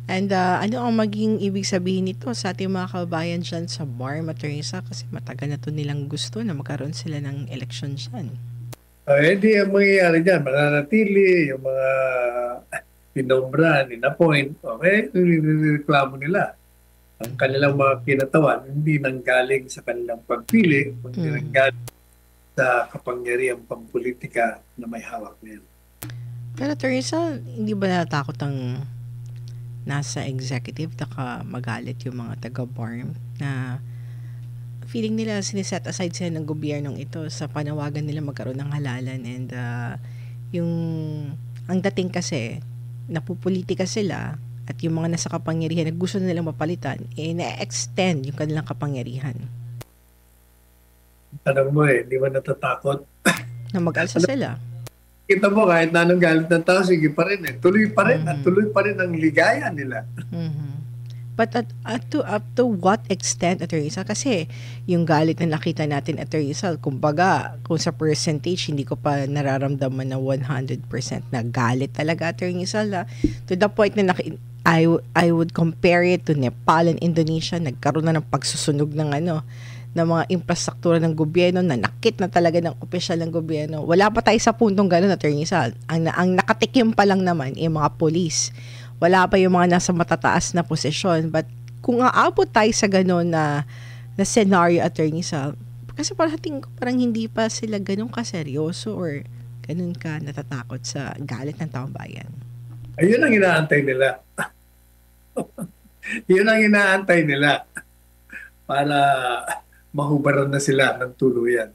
And ano ang maging ibig sabihin nito sa ating mga kababayan dyan sa BARM, Attorney Sa? Kasi matagal na to nilang gusto na magkaroon sila ng eleksyon dyan. Hindi ang mangyayari dyan, mananatili yung mga pinombra, in-appoint, okay, reklamo nila. Ang kanilang mga kinatawan, hindi nanggaling sa kanilang pagpili, kundi Mm. nanggaling sa kapangyarihang pampolitika na may hawak ngayon. Pero Attorney Sa, hindi ba natatakot ang nasa executive magalit yung mga taga-BARM na feeling nila siniset aside sila ng gobyernong ito sa panawagan nila magkaroon ng halalan and yung ang dating kasi napupolitika sila at yung mga nasa kapangyarihan na gusto nilang mapalitan na-extend yung kanilang kapangyarihan Tanong mo hindi ba natatakot? na mag-alsa Ano, sila. kita mo kahit na anong galit ng tao, sige pa rin eh. Tuloy pa rin at Mhm. tuloy pa rin ang ligaya nila. Mhm. But up to what extent, Attorney Sal? Kasi yung galit na nakita natin, Attorney Sal, kumbaga, kung sa percentage, hindi ko pa nararamdaman na 100% na galit talaga, Attorney Sal. To the point na I would compare it to Nepal and Indonesia. Nagkaroon na ng pagsusunog ng mga infrastruktura ng gobyerno, na nakit na talaga ng opisyal ng gobyerno. Wala pa tayo sa puntong gano'n, Attorney Sal. Ang nakatikim pa lang naman, yung mga police. Wala pa yung mga nasa matataas na posisyon. But kung aabot tayo sa gano'n na scenario, Attorney Sal, kasi parang hindi pa sila gano'n kaseryoso or gano'n ka natatakot sa galit ng taong bayan. Ayun ang inaantay nila. Yun ang inaantay nila para mahubaran na sila ng tuluyan.